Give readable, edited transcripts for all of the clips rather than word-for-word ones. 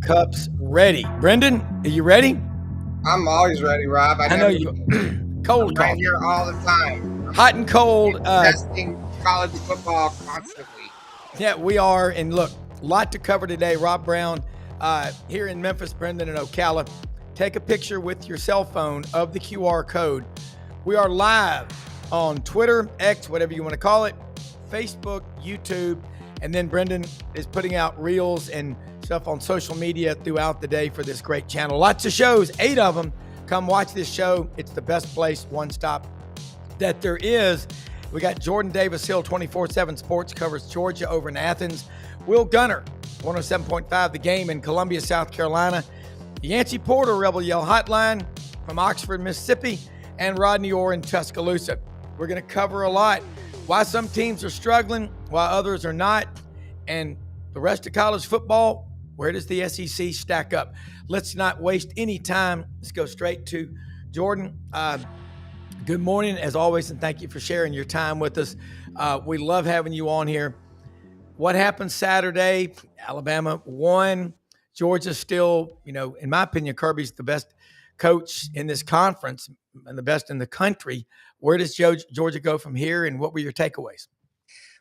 cups ready. Brendan, are you ready? I'm always ready, Rob. I know you. Cold right coffee. here all the time. Hot and cold. Testing college football constantly. Yeah, we are. And look, a lot to cover today. Rob Browne here in Memphis, Brendan, and Ocala. Take a picture with your cell phone of the QR code. We are live on Twitter, X, whatever you want to call it, Facebook, YouTube, and then Brendan is putting out reels and stuff on social media throughout the day for this great channel. Lots of shows, 8 of them. Come watch this show. It's the best place, one stop that there is. We got Jordan Davis Hill, 24/7 Sports, covers Georgia over in Athens. Wil Gunter, 107.5 The Game in Columbia, South Carolina. Yancy Porter, Rebel Yell Hotline from Oxford, Mississippi, and Rodney Orr in Tuscaloosa. We're going to cover a lot. Why some teams are struggling, why others are not, and the rest of college football, where does the SEC stack up? Let's not waste any time. Let's go straight to Jordan. Good morning, as always, and thank you for sharing your time with us. We love having you on here. What happened Saturday? Alabama won. Georgia still, in my opinion, Kirby's the best coach in this conference and the best in the country. Where does Georgia go from here, and what were your takeaways?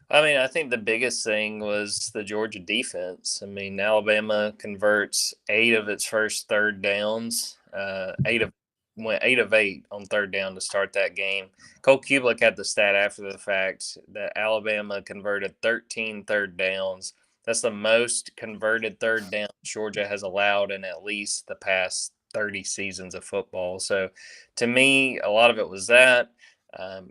I mean, I think the biggest thing was the Georgia defense. I mean, Alabama converts 8 of its first third downs. Went 8 of 8 on third down to start that game. Cole Kublik had the stat after the fact that Alabama converted 13 third downs. That's the most converted third down Georgia has allowed in at least the past 30 seasons of football. So, to me, a lot of it was that.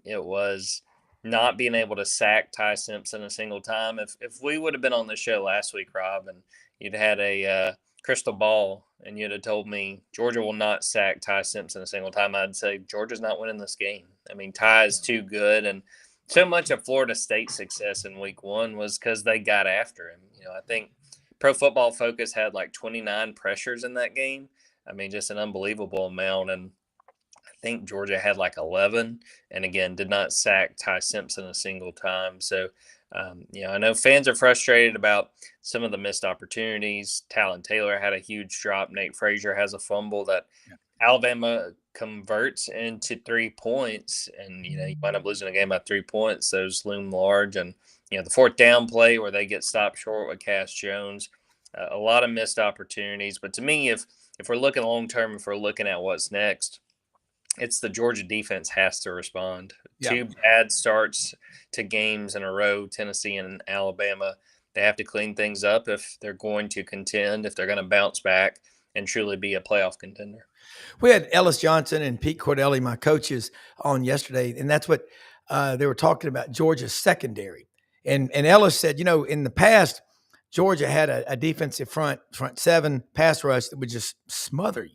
It was not being able to sack Ty Simpson a single time. If we would have been on the show last week, Rob, and you'd had a crystal ball and you'd have told me Georgia will not sack Ty Simpson a single time, I'd say Georgia's not winning this game. I mean, Ty is too good, and so much of Florida State's success in week 1 was because they got after him. I think Pro Football Focus had like 29 pressures in that game. I mean, just an unbelievable amount, and I think Georgia had like 11, and again, did not sack Ty Simpson a single time. So, I know fans are frustrated about some of the missed opportunities. Talon Taylor had a huge drop. Nate Frazier has a fumble that Alabama converts into 3 points, and you wind up losing a game by 3 points. Those loom large, and the 4th down play where they get stopped short with Cass Jones, a lot of missed opportunities. But to me, if we're looking long term, if we're looking at what's next, it's the Georgia defense has to respond. Yeah. 2 bad starts to games in a row, Tennessee and Alabama. They have to clean things up if they're going to contend, if they're going to bounce back and truly be a playoff contender. We had Ellis Johnson and Pete Cordelli, my coaches, on yesterday, and that's what they were talking about, Georgia's secondary. And Ellis said, in the past, Georgia had a defensive front 7 pass rush that would just smother you.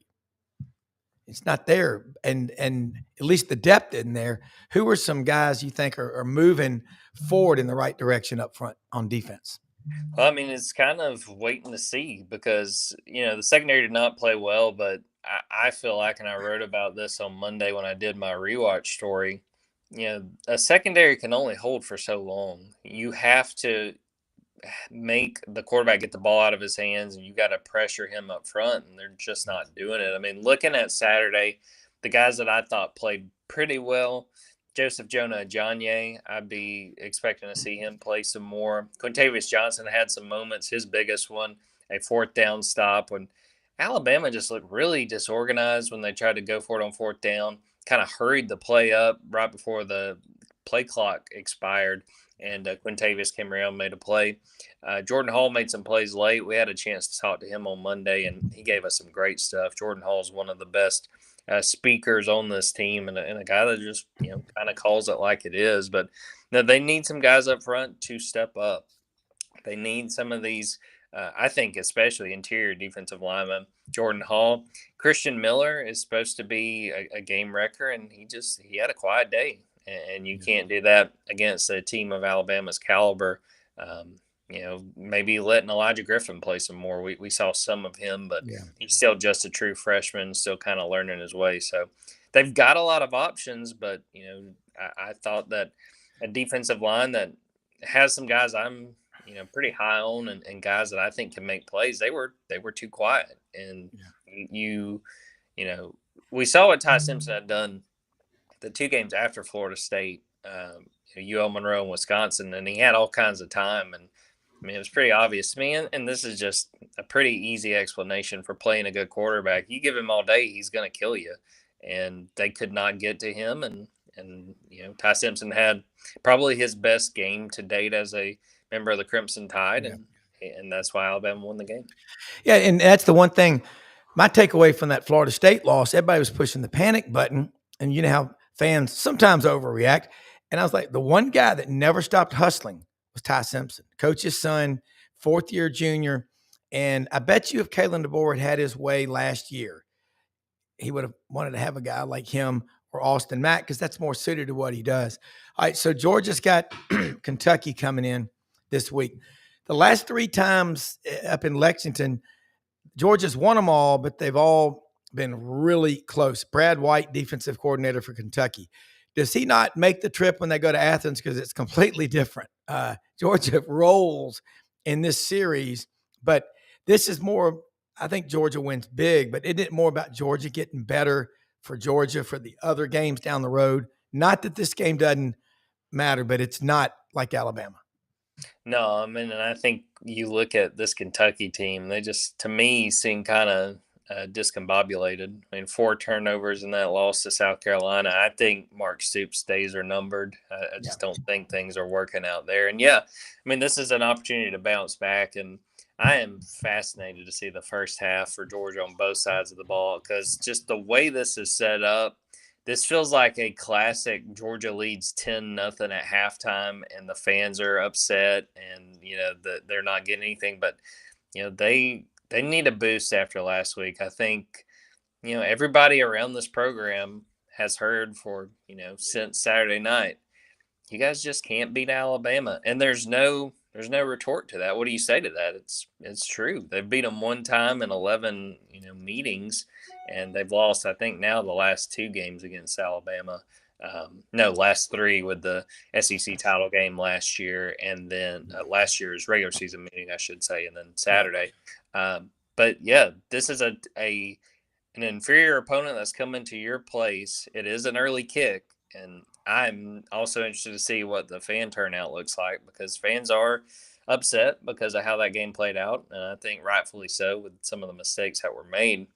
It's not there, and at least the depth isn't there. Who are some guys you think are moving forward in the right direction up front on defense? Well, I mean, it's kind of waiting to see because, the secondary did not play well, but I feel like, and I wrote about this on Monday when I did my rewatch story, a secondary can only hold for so long. You have to make the quarterback get the ball out of his hands, and you got to pressure him up front, and they're just not doing it. I mean, looking at Saturday, the guys that I thought played pretty well, Joseph Jonah-Ajayi, I'd be expecting to see him play some more. Quintavious Johnson had some moments, his biggest one, a 4th down stop when Alabama just looked really disorganized when they tried to go for it on 4th down, kind of hurried the play up right before the play clock expired. And Quintavious came around and made a play. Jordan Hall made some plays late. We had a chance to talk to him on Monday, and he gave us some great stuff. Jordan Hall is one of the best speakers on this team, and a guy that just kind of calls it like it is. But they need some guys up front to step up. They need some of these. I think especially interior defensive lineman Jordan Hall. Christian Miller is supposed to be a game wrecker, and he had a quiet day. And you can't do that against a team of Alabama's caliber. Maybe letting Elijah Griffin play some more. We saw some of him, but he's still just a true freshman, still kind of learning his way. So they've got a lot of options, but, I thought that a defensive line that has some guys I'm pretty high on and guys that I think can make plays, they were too quiet. And you we saw what Ty Simpson had done the 2 games after Florida State, UL Monroe and Wisconsin, and he had all kinds of time. And I mean, it was pretty obvious to me. And this is just a pretty easy explanation for playing a good quarterback. You give him all day, he's going to kill you. And they could not get to him. And Ty Simpson had probably his best game to date as a member of the Crimson Tide. And that's why Alabama won the game. Yeah, and that's the one thing. My takeaway from that Florida State loss, everybody was pushing the panic button. And you know how fans sometimes overreact. And I was like, the one guy that never stopped hustling was Ty Simpson, coach's son, 4th-year junior. And I bet you if Kalen DeBoer had his way last year, he would have wanted to have a guy like him or Austin Mack because that's more suited to what he does. All right, so Georgia's got Kentucky coming in this week. The last 3 times up in Lexington, Georgia's won them all, but they've all been really close. Brad White, defensive coordinator for Kentucky. Does he not make the trip when they go to Athens because it's completely different? Georgia rolls in this series, but this is more, I think Georgia wins big, but isn't it more about Georgia getting better for Georgia for the other games down the road? Not that this game doesn't matter, but it's not like Alabama. No, I mean, and I think you look at this Kentucky team, they just, to me, seem kind of discombobulated. I mean, 4 turnovers in that loss to South Carolina. I think Mark Stoops' days are numbered. I just don't think things are working out there. And I mean, this is an opportunity to bounce back. And I am fascinated to see the first half for Georgia on both sides of the ball because just the way this is set up, this feels like a classic Georgia leads 10-0 at halftime and the fans are upset and, that they're not getting anything. But, they need a boost after last week. I think, everybody around this program has heard for, since Saturday night, you guys just can't beat Alabama. And there's no retort to that. What do you say to that? It's true. They've beat them 1 time in 11, meetings, and they've lost, I think, now the last 2 games against Alabama. Last 3 with the SEC title game last year, and then last year's regular season meeting, I should say, and then Saturday. But this is an inferior opponent that's coming to your place. It is an early kick, and I'm also interested to see what the fan turnout looks like because fans are upset because of how that game played out, and I think rightfully so with some of the mistakes that were made.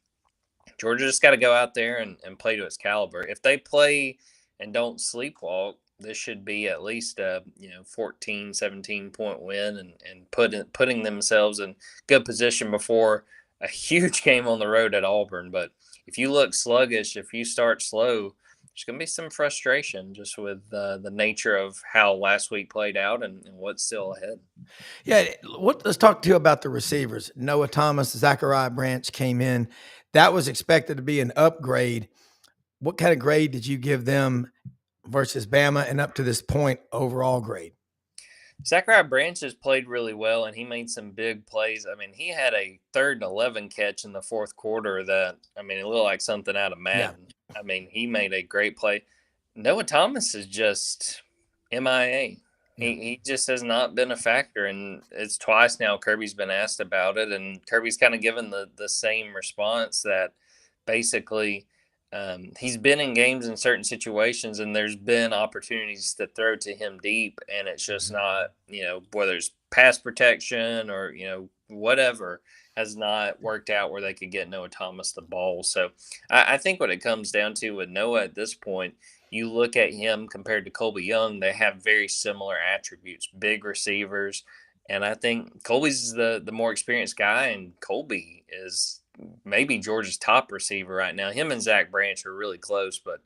Georgia just got to go out there and play to its caliber. If they play and don't sleepwalk, this should be at least a 14, 17-point win and putting themselves in good position before a huge game on the road at Auburn. But if you look sluggish, if you start slow, there's going to be some frustration just with the nature of how last week played out and what's still ahead. Yeah, let's talk to you about the receivers. Noah Thomas, Zachariah Branch came in. That was expected to be an upgrade. What kind of grade did you give them versus Bama and up to this point overall grade? Zachariah Branch has played really well, and he made some big plays. I mean, he had a 3rd and 11 catch in the 4th quarter that, I mean, it looked like something out of Madden. Yeah. I mean, he made a great play. Noah Thomas is just MIA. He just has not been a factor, and it's twice now Kirby's been asked about it, and Kirby's kind of given the same response that basically he's been in games in certain situations, and there's been opportunities to throw to him deep, and it's just not, whether it's pass protection or, whatever has not worked out where they could get Noah Thomas the ball. So I think what it comes down to with Noah at this point, you look at him compared to Colby Young, they have very similar attributes, big receivers. And I think Colby's the more experienced guy, and Colby is maybe Georgia's top receiver right now. Him and Zach Branch are really close, but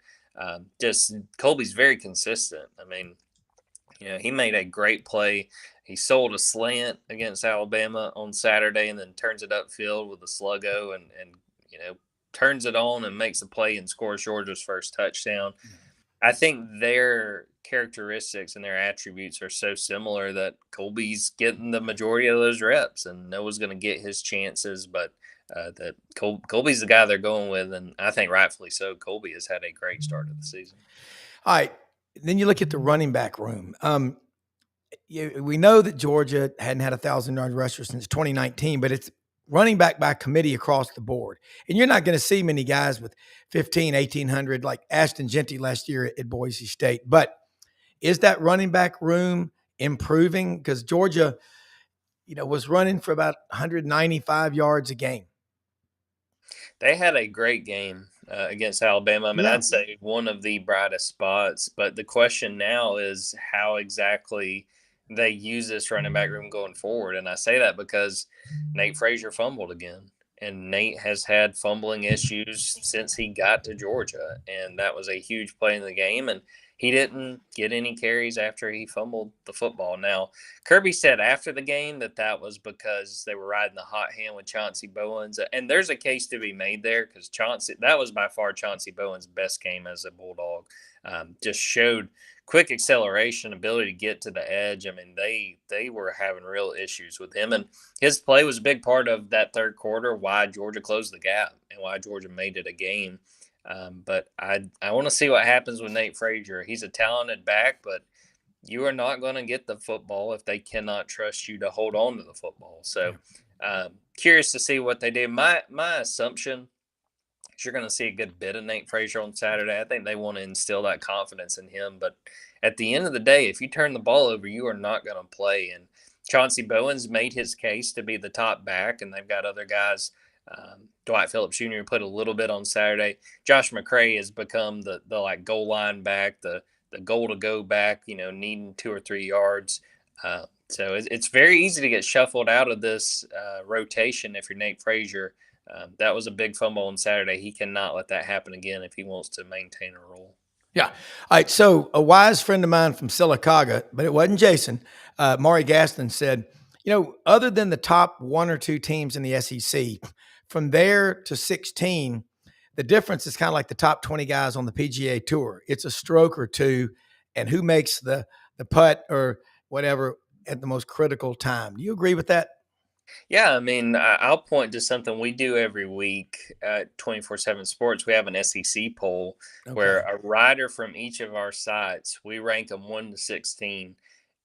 just Colby's very consistent. I mean, he made a great play. He sold a slant against Alabama on Saturday and then turns it upfield with a sluggo and turns it on and makes a play and scores Georgia's first touchdown. I think their characteristics and their attributes are so similar that Colby's getting the majority of those reps, and Noah's going to get his chances, but that Colby's the guy they're going with, and I think rightfully so. Colby has had a great start of the season. All right. Then you look at the running back room. we know that Georgia hadn't had 1,000-yard rusher since 2019, but it's running back by committee across the board. And you're not going to see many guys with 1,800 like Ashton Genty last year at Boise State. But is that running back room improving? Because Georgia, was running for about 195 yards a game. They had a great game against Alabama. I mean, Yeah. I'd say one of the brightest spots. But the question now is how exactly they use this running back room going forward. And I say that because Nate Frazier fumbled again. And Nate has had fumbling issues since he got to Georgia. And that was a huge play in the game. And he didn't get any carries after he fumbled the football. Now, Kirby said after the game that was because they were riding the hot hand with Chauncey Bowens. And there's a case to be made there because that was by far Chauncey Bowens' best game as a Bulldog. Just showed quick acceleration, ability to get to the edge. I mean, they were having real issues with him. And his play was a big part of that third quarter, why Georgia closed the gap and why Georgia made it a game. But I want to see what happens with Nate Frazier. He's a talented back, but you are not going to get the football if they cannot trust you to hold on to the football. So curious to see what they do. My assumption is you're going to see a good bit of Nate Frazier on Saturday. I think they want to instill that confidence in him. But at the end of the day, if you turn the ball over, you are not going to play. And Chauncey Bowens made his case to be the top back, and they've got other guys. Dwight Phillips Jr. put a little bit on Saturday. Josh McCray has become the like goal line back, the goal to go back, needing 2 or 3 yards. So it's very easy to get shuffled out of this rotation if you're Nate Frazier. That was a big fumble on Saturday. He cannot let that happen again if he wants to maintain a role. Yeah. All right. So a wise friend of mine from Sylacauga, but it wasn't Jason, Maury Gaston said, other than the top 1 or 2 teams in the SEC, from there to 16, the difference is kind of like the top 20 guys on the PGA Tour. It's a stroke or two, and who makes the putt or whatever at the most critical time. Do you agree with that? Yeah, I mean, I'll point to something we do every week at 24/7 Sports. We have an SEC poll where a rider from each of our sites, we rank them 1 to 16.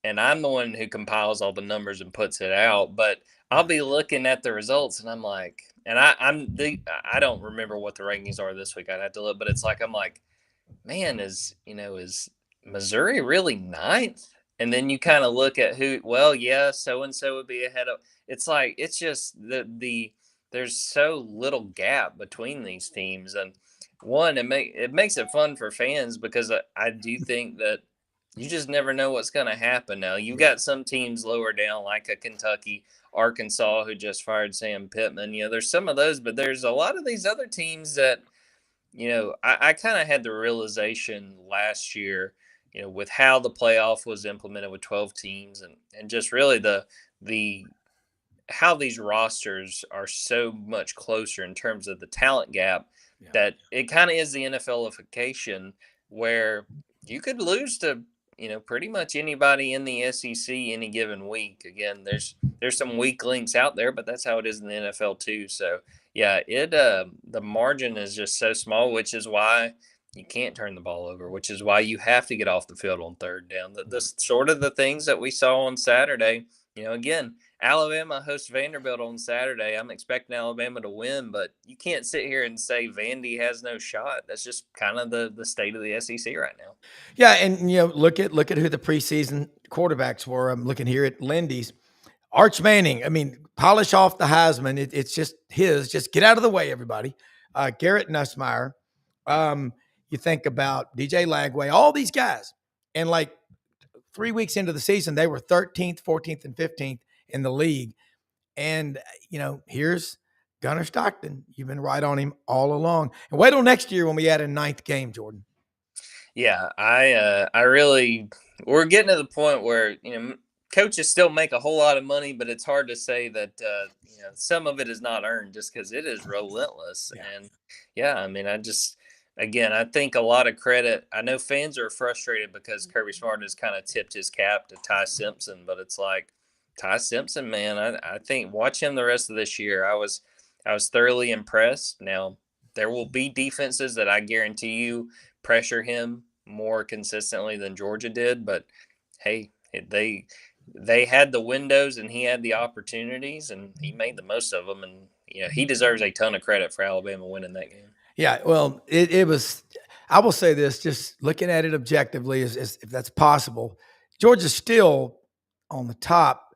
And I'm the one who compiles all the numbers and puts it out. But I'll be looking at the results and I'm like, and I don't remember what the rankings are this week. I'd have to look, but it's like, I'm like, man, is Missouri really ninth? And then you kind of look at so and so would be ahead of. It's like it's just there's so little gap between these teams, and it makes it fun for fans because I do think that you just never know what's going to happen. Now you've got some teams lower down like a Kentucky, Arkansas, who just fired Sam Pittman. There's some of those, but there's a lot of these other teams that. I kind of had the realization last year, with how the playoff was implemented with 12 teams and just really the how these rosters are so much closer in terms of the talent gap that it kind of is the NFLification where you could lose to, pretty much anybody in the SEC any given week. Again, there's some weak links out there, but that's how it is in the NFL too. So yeah, the margin is just so small, which is why you can't turn the ball over, which is why you have to get off the field on third down. The sort of the things that we saw on Saturday, again, Alabama hosts Vanderbilt on Saturday. I'm expecting Alabama to win, but you can't sit here and say Vandy has no shot. That's just kind of the state of the SEC right now. Yeah, and look at who the preseason quarterbacks were. I'm looking here at Lindy's. Arch Manning, I mean, polish off the Heisman. It's just his. Just get out of the way, everybody. Garrett Nussmeier. You think about DJ Lagway, all these guys. And like 3 weeks into the season, they were 13th, 14th, and 15th in the league. And, here's Gunter Stockton. You've been right on him all along. And wait till next year when we add a 9th game, Jordan. Yeah, I really we're getting to the point where coaches still make a whole lot of money, but it's hard to say that some of it is not earned just because it is relentless. Yeah. And I mean, I think a lot of credit. I know fans are frustrated because Kirby Smart has kind of tipped his cap to Ty Simpson, but it's like Ty Simpson, man. I think watch him the rest of this year. I was thoroughly impressed. Now there will be defenses that I guarantee you pressure him more consistently than Georgia did, but hey, they had the windows and he had the opportunities and he made the most of them. And, he deserves a ton of credit for Alabama winning that game. Yeah, well, it was. I will say this, just looking at it objectively, as if that's possible. Georgia's still on the top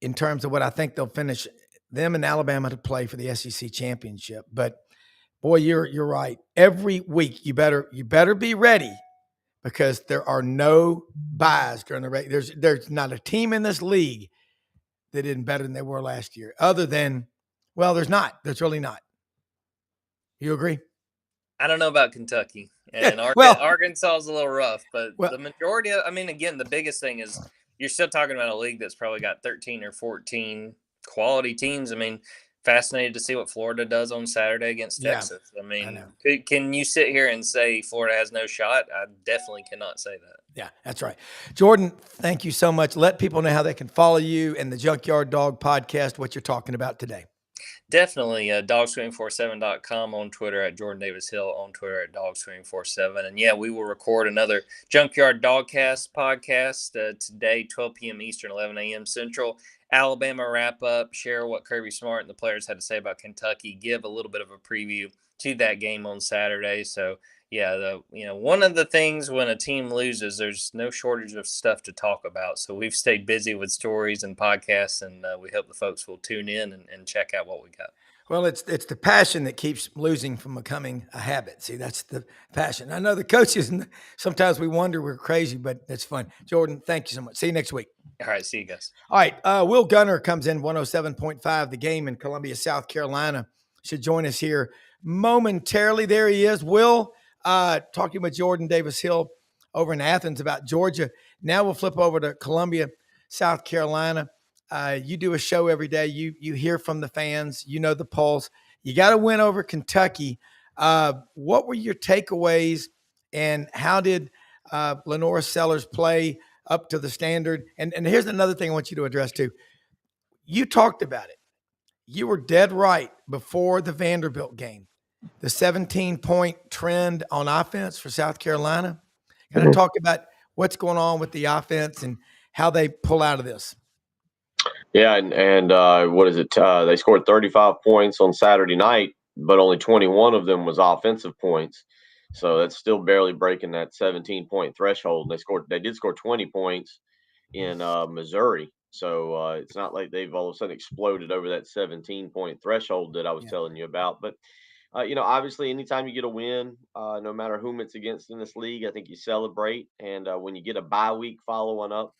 in terms of what I think they'll finish. Them and Alabama to play for the SEC championship. But boy, you're right. Every week you better be ready because there are no buys during the race. There's not a team in this league that isn't better than they were last year. Other than, well, there's not. There's really not. You agree? I don't know about Kentucky, and Well, Arkansas is a little rough, but well, the majority of, I mean, again, the biggest thing is you're still talking about a league that's probably got 13 or 14 quality teams. I mean, fascinated to see what Florida does on Saturday against yeah, Texas. I I mean, know. can you sit here and say Florida has no shot? I definitely cannot say that. Yeah, that's right. Jordan, thank you so much. Let people know how they can follow you and the Junkyard Dog podcast, what you're talking about today. Definitely dogswing47.com on Twitter, at Jordan Davis Hill on Twitter, at dogswing47. And yeah, we will record another Junkyard Dogcast podcast today, 12 p.m. Eastern, 11 a.m. Central. Alabama wrap up, share what Kirby Smart and the players had to say about Kentucky, give a little bit of a preview to that game on Saturday. So yeah, one of the things when a team loses, there's no shortage of stuff to talk about. So we've stayed busy with stories and podcasts, and we hope the folks will tune in and check out what we got. Well, it's the passion that keeps losing from becoming a habit. See, that's the passion. I know the coaches, and sometimes we wonder we're crazy, but it's fun. Jordan, thank you so much. See you next week. All right, see you guys. All right, Wil Gunter comes in 107.5. The game in Columbia, South Carolina, should join us here momentarily. There he is. Will, talking with Jordan Davis Hill over in Athens about Georgia. Now we'll flip over to Columbia, South Carolina. You do a show every day. You hear from the fans. You know the pulse. You got to win over Kentucky. What were your takeaways, and how did Lenora Sellers play up to the standard? And here's another thing I want you to address too. You talked about it. You were dead right before the Vanderbilt game. The 17-point trend on offense for South Carolina. Kind of talk about what's going on with the offense and how they pull out of this. Yeah, and what is it? They scored 35 points on Saturday night, but only 21 of them was offensive points. So that's still barely breaking that 17-point threshold. They did score 20 points in Missouri. So it's not like they've all of a sudden exploded over that 17-point threshold that I was telling you about. But obviously, anytime you get a win, no matter whom it's against in this league, I think you celebrate. And when you get a bye week following up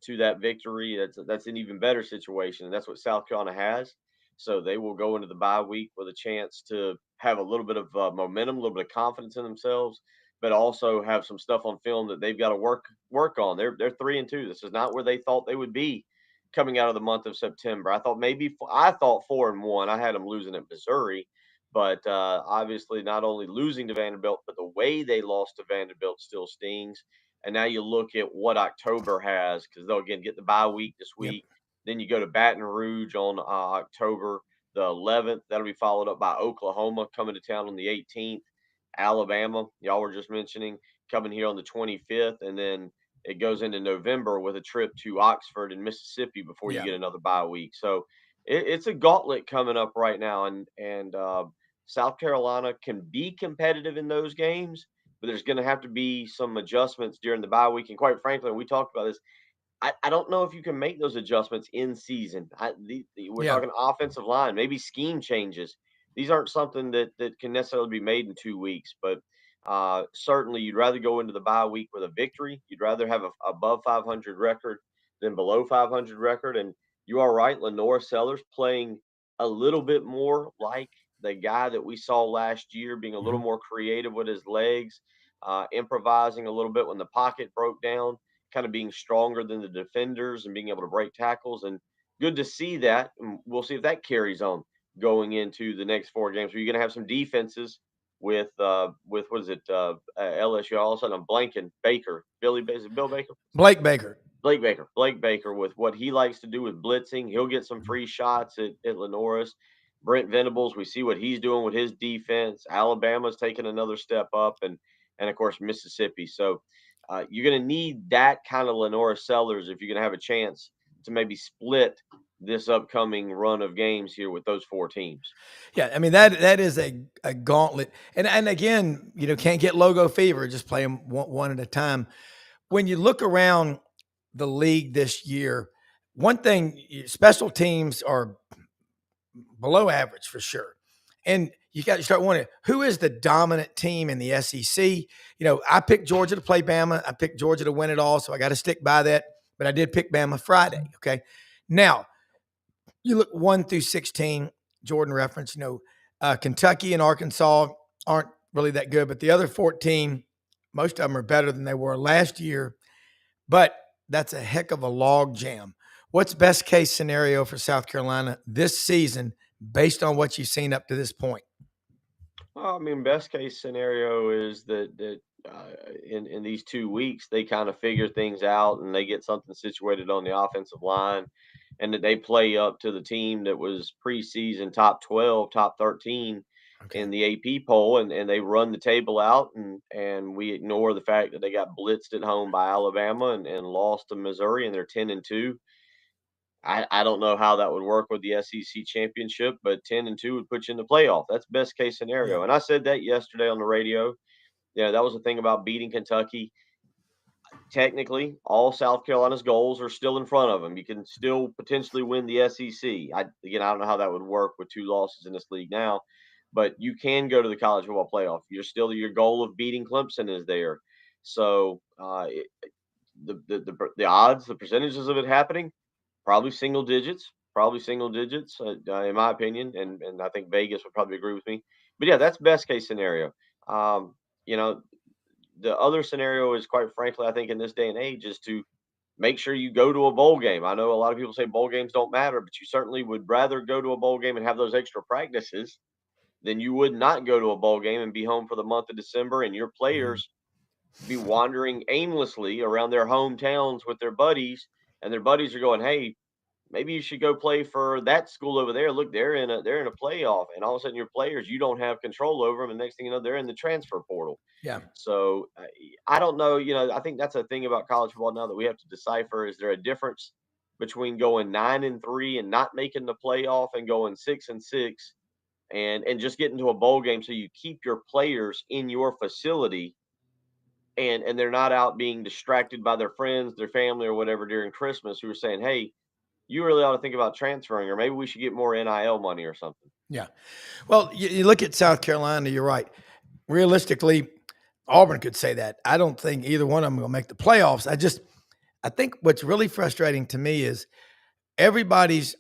to that victory, that's an even better situation. And that's what South Carolina has. So they will go into the bye week with a chance to have a little bit of momentum, a little bit of confidence in themselves, but also have some stuff on film that they've got to work on. They're 3-2. This is not where they thought they would be coming out of the month of September. I thought 4-1. I had them losing at Missouri. But obviously, not only losing to Vanderbilt, but the way they lost to Vanderbilt still stings. And now you look at what October has, because they'll again get the bye week this week. Then you go to Baton Rouge on October the 11th. That'll be followed up by Oklahoma coming to town on the 18th. Alabama, y'all were just mentioning, coming here on the 25th. And then it goes into November with a trip to Oxford and Mississippi before you get another bye week. So it's a gauntlet coming up right now. And South Carolina can be competitive in those games, but there's going to have to be some adjustments during the bye week. And quite frankly, we talked about this. I don't know if you can make those adjustments in season. We're talking offensive line, maybe scheme changes. These aren't something that can necessarily be made in 2 weeks, but certainly you'd rather go into the bye week with a victory. You'd rather have a above 500 record than below 500 record. And you are right, Lenora Sellers playing a little bit more like the guy that we saw last year, being a little more creative with his legs, improvising a little bit when the pocket broke down, kind of being stronger than the defenders and being able to break tackles. And good to see that. And we'll see if that carries on going into the next 4 games. So you're going to have some defenses with what is it, LSU. All of a sudden, I'm blanking. Baker, Bill Baker, Blake Baker. Blake Baker with what he likes to do with blitzing. He'll get some free shots at Lenore's. Brent Venables, we see what he's doing with his defense. Alabama's taking another step up, and of course Mississippi. So you're going to need that kind of Lenora Sellers if you're going to have a chance maybe split this upcoming run of games here with those 4 teams. Yeah, I mean that is a gauntlet, and again, can't get logo fever. Just play them one at a time. When you look around the league this year, one thing, special teams are below average for sure, and you got to start wondering who is the dominant team in the SEC. I picked Georgia to play Bama. I picked Georgia to win it all, so I got to stick by that. But I did pick Bama Friday. Okay, now you look 1 through 16. Jordan reference, Kentucky and Arkansas aren't really that good, but the other 14, most of them are better than they were last year. But that's a heck of a log jam. What's best case scenario for South Carolina this season based on what you've seen up to this point? Well, I mean, best case scenario is that in these 2 weeks they kind of figure things out and they get something situated on the offensive line, and that they play up to the team that was preseason top 12, top 13 in the AP poll, and they run the table out, and we ignore the fact that they got blitzed at home by Alabama and lost to Missouri, and they're 10-2. I don't know how that would work with the SEC championship, but 10-2 would put you in the playoff. That's best case scenario. Yeah. And I said that yesterday on the radio. Yeah, that was the thing about beating Kentucky. Technically, all South Carolina's goals are still in front of them. You can still potentially win the SEC. I don't know how that would work with 2 losses in this league now, but you can go to the college football playoff. Your goal of beating Clemson is there. So the odds, the percentages of it happening, probably single digits, in my opinion, and I think Vegas would probably agree with me. But yeah, that's best case scenario. Um, you know, the other scenario is, quite frankly, I think in this day and age, is to make sure you go to a bowl game. I know a lot of people say bowl games don't matter, but you certainly would rather go to a bowl game and have those extra practices than you would not go to a bowl game and be home for the month of December, and your players be wandering aimlessly around their hometowns with their buddies, and their buddies are going, "Hey, maybe you should go play for that school over there. Look, they're in a playoff," and all of a sudden your players, you don't have control over them, and next thing you know, they're in the transfer portal. Yeah. So I don't know. I think that's a thing about college football now that we have to decipher. Is there a difference between going 9-3 and not making the playoff, and going 6-6 and just getting to a bowl game so you keep your players in your facility, and they're not out being distracted by their friends, their family, or whatever during Christmas, who are saying, "Hey, you really ought to think about transferring, or maybe we should get more NIL money or something." Yeah. Well, you look at South Carolina, you're right. Realistically, Auburn could say that. I don't think either one of them will make the playoffs. I think what's really frustrating to me is everybody's,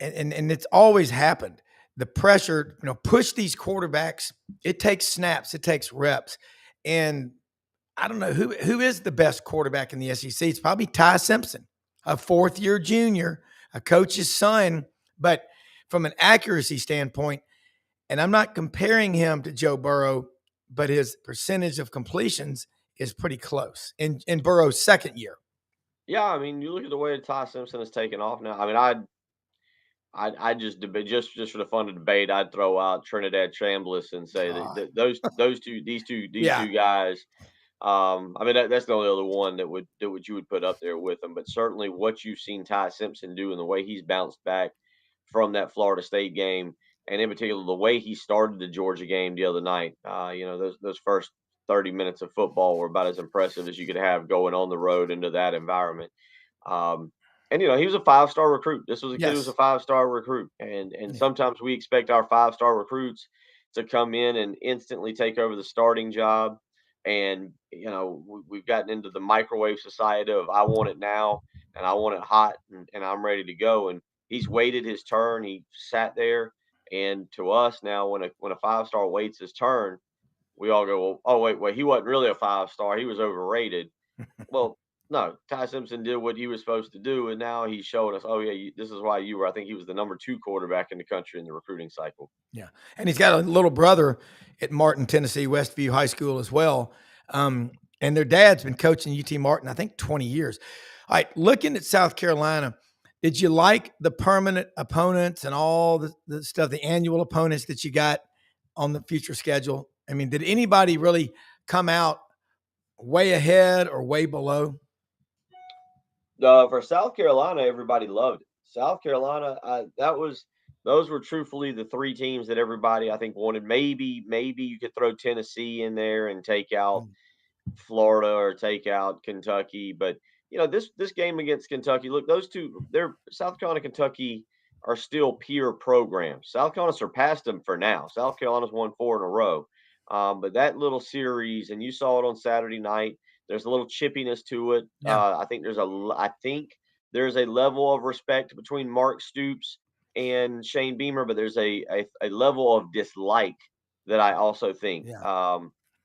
and it's always happened, the pressure, push these quarterbacks. It takes snaps, it takes reps. And I don't know who is the best quarterback in the SEC. It's probably Ty Simpson, a 4th-year junior, a coach's son. But from an accuracy standpoint, and I'm not comparing him to Joe Burrow, but his percentage of completions is pretty close in Burrow's 2nd year. Yeah, I mean, you look at the way Ty Simpson has taken off now. I mean, I just debate, just for the fun of debate, I'd throw out Trinidad Chambliss and say that these two guys. I mean, that's the only other one that you would put up there with them. But certainly, what you've seen Ty Simpson do and the way he's bounced back from that Florida State game, and in particular the way he started the Georgia game the other night. Those first 30 minutes of football were about as impressive as you could have going on the road into that environment. And he was a 5-star recruit. This was a kid who was a 5-star recruit, and sometimes we expect our 5-star recruits to come in and instantly take over the starting job. And we've gotten into the microwave society of I want it now, and I want it hot, and I'm ready to go. And he's waited his turn. He sat there, and to us now, when a 5-star waits his turn, we all go, "Well, oh wait, he wasn't really a 5-star. He was overrated." Well, no, Ty Simpson did what he was supposed to do, and now he's showing us, "Oh yeah, this is why you were." I think he was the number 2 quarterback in the country in the recruiting cycle. Yeah, and he's got a little brother at Martin, Tennessee, Westview High School as well. And their dad's been coaching UT Martin, I think, 20 years. All right, looking at South Carolina, did you like the permanent opponents and all the stuff, the annual opponents that you got on the future schedule? I mean, did anybody really come out way ahead or way below? For South Carolina, everybody loved it. South Carolina, those were truthfully the three teams that everybody I think wanted. Maybe you could throw Tennessee in there and take out Mm. Florida or take out Kentucky. But this game against Kentucky, look, those two, they're South Carolina, Kentucky are still peer programs. South Carolina surpassed them for now. South Carolina's won 4 in a row. But that little series, and you saw it on Saturday night. There's a little chippiness to it. Yeah. I think there's a level of respect between Mark Stoops and Shane Beamer, but there's a level of dislike that I also think. Yeah.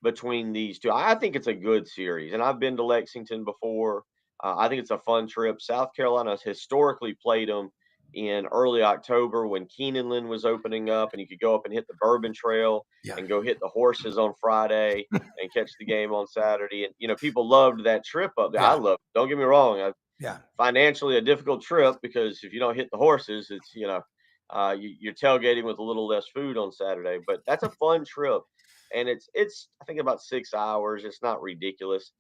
Between these two. I think it's a good series, and I've been to Lexington before. I think it's a fun trip. South Carolina has historically played them in early October when Keeneland was opening up, and you could go up and hit the Bourbon Trail Yeah. and go hit the horses on Friday and catch the game on Saturday. And people loved that trip up there. I Yeah. love it. Don't get me wrong. Yeah. Financially a difficult trip because if you don't hit the horses, it's you're tailgating with a little less food on Saturday. But that's a fun trip, and it's I think about 6 hours. It's not ridiculous.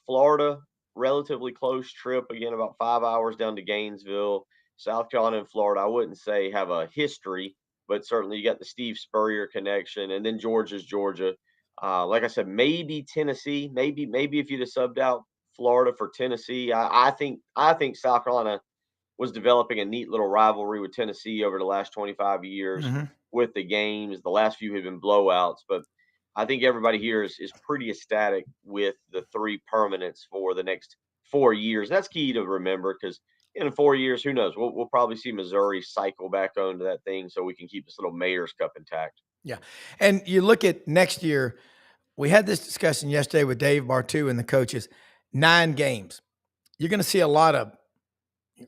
Florida, relatively close trip. Again, about 5 hours down to Gainesville. South Carolina and Florida, I wouldn't say have a history, but certainly you got the Steve Spurrier connection, and then Georgia's Georgia. Like I said, maybe Tennessee, maybe if you'd have subbed out Florida for Tennessee. I think South Carolina was developing a neat little rivalry with Tennessee over the last 25 years Mhm. with the games. The last few have been blowouts, but I think everybody here is pretty ecstatic with the three permanents for the next 4 years. That's key to remember because in 4 years, who knows? We'll probably see Missouri cycle back onto that thing so we can keep this little Mayor's Cup intact. Yeah. And you look at next year, we had this discussion yesterday with Dave Bartu and the coaches. 9 games. You're going to see a lot of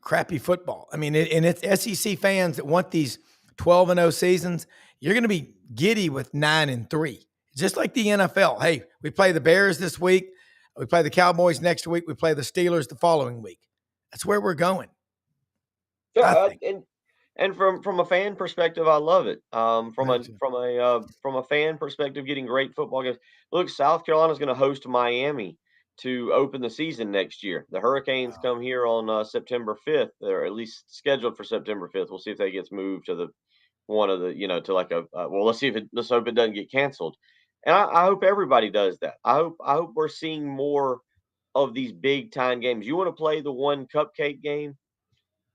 crappy football. I mean, and it's SEC fans that want these 12-0 seasons. You're going to be giddy with 9-3, just like the NFL. Hey, we play the Bears this week. We play the Cowboys next week. We play the Steelers the following week. That's where we're going. Yeah, and from a fan perspective, I love it. From Me a too. from a fan perspective, getting great football games. Look, South Carolina's going to host Miami to open the season next year. The Hurricanes come here on September 5th, or at least scheduled for September 5th. We'll see if that gets moved to the one of the to like well, let's hope it doesn't get canceled. And I hope everybody does that. I hope we're seeing more of these big time games. You want to play the one cupcake game?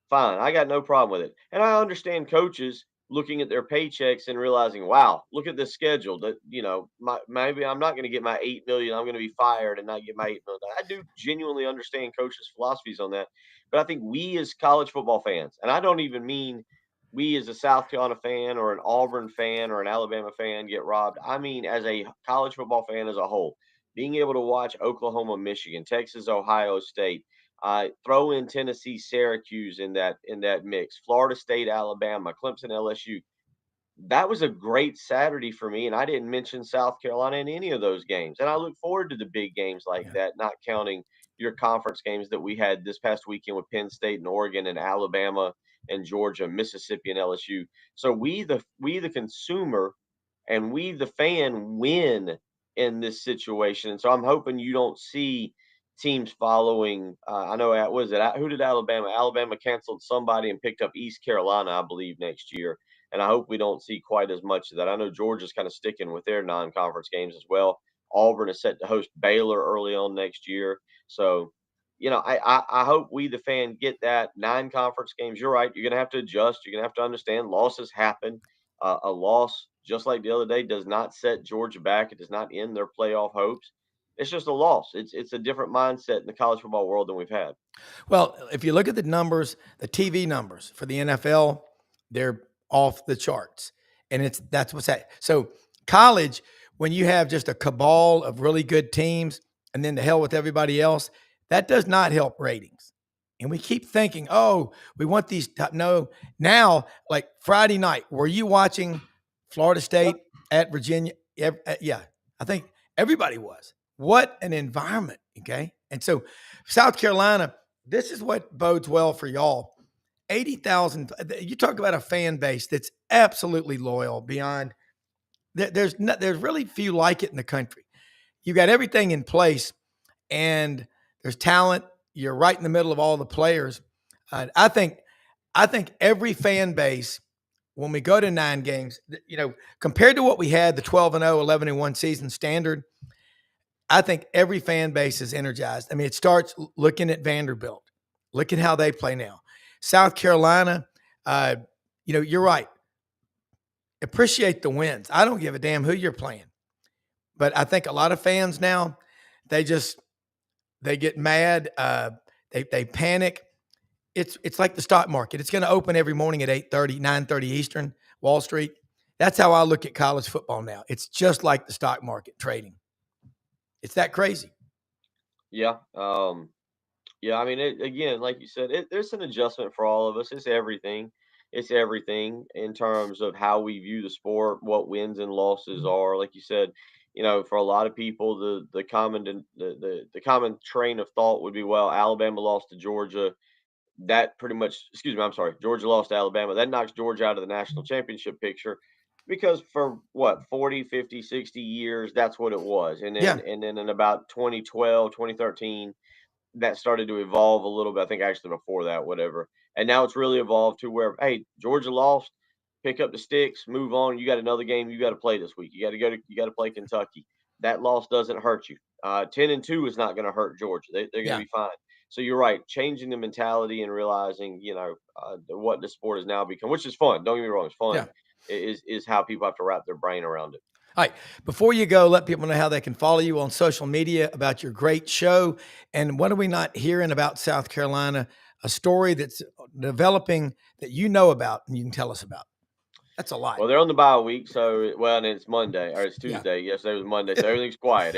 Fine, I got no problem with it. And I understand coaches looking at their paychecks and realizing, wow, look at this schedule. That maybe I'm not going to get my 8 million. I'm going to be fired and not get my 8 million. I do genuinely understand coaches' philosophies on that, but I think we as college football fans, and I don't even mean we as a South Carolina fan or an Auburn fan or an Alabama fan get robbed. I mean as a college football fan as a whole, being able to watch Oklahoma, Michigan, Texas, Ohio State. Throw in Tennessee, Syracuse in that mix. Florida State, Alabama, Clemson, LSU. That was a great Saturday for me, and I didn't mention South Carolina in any of those games. And I look forward to the big games like Yeah. that, not counting your conference games that we had this past weekend with Penn State and Oregon and Alabama and Georgia, Mississippi and LSU. So we the consumer and we the fan win in this situation. And so I'm hoping you don't see teams following. I know was it who did Alabama? Alabama canceled somebody and picked up East Carolina, I believe, next year. And I hope we don't see quite as much of that. I know Georgia's kind of sticking with their non-conference games as well. Auburn is set to host Baylor early on next year. So, I hope we the fan get that 9 conference games. You're right. You're going to have to adjust. You're going to have to understand losses happen. A loss, just like the other day, does not set Georgia back. It does not end their playoff hopes. It's just a loss. It's a different mindset in the college football world than we've had. Well, if you look at the numbers, the TV numbers for the NFL, they're off the charts. And that's what's that. So college, when you have just a cabal of really good teams and then the hell with everybody else, that does not help ratings. And we keep thinking, oh, we want these no. Now, like Friday night, were you watching Florida State at Virginia? Yeah, I think everybody was. What an environment. Okay. And so South Carolina, this is what bodes well for y'all. 80,000. You talk about a fan base that's absolutely loyal beyond. There's really few like it in the country. You got everything in place, and there's talent. you're right in the middle of all the players. I think every fan base, when we go to 9 games, compared to what we had, the 12-0, 11-1 season standard, I think every fan base is energized. I mean, it starts looking at Vanderbilt. Look at how they play now. South Carolina, you're right. Appreciate the wins. I don't give a damn who you're playing. But I think a lot of fans now, they get mad. They panic. It's like the stock market. It's going to open every morning at 8:30, 9:30 Eastern, Wall Street. That's how I look at college football now. It's just like the stock market trading. It's that crazy. Yeah. Yeah. I mean, again, like you said, there's an adjustment for all of us. It's everything. It's everything in terms of how we view the sport, what wins and losses are. Like you said, for a lot of people, the common train of thought would be, well, Alabama lost to Georgia. That pretty much, excuse me, I'm sorry, Georgia lost to Alabama. That knocks Georgia out of the national championship picture because for what, 40, 50, 60 years, that's what it was. And then, in about 2012, 2013, that started to evolve a little bit. I think actually before that, whatever. And now it's really evolved to where, hey, Georgia lost, pick up the sticks, move on. You got another game you got to play this week. You got to play Kentucky. That loss doesn't hurt you. 10-2 is not going to hurt Georgia. They're going to be fine. So you're right. Changing the mentality and realizing, what the sport has now become, which is fun. Don't get me wrong. It's fun. Is how people have to wrap their brain around it. All right. Before you go, let people know how they can follow you on social media, about your great show. And what are we not hearing about South Carolina? A story that's developing that you know about and you can tell us about. That's a lot. Well, they're on the bye week, and it's Monday or it's Tuesday. Yeah. Yesterday was Monday, so everything's quiet.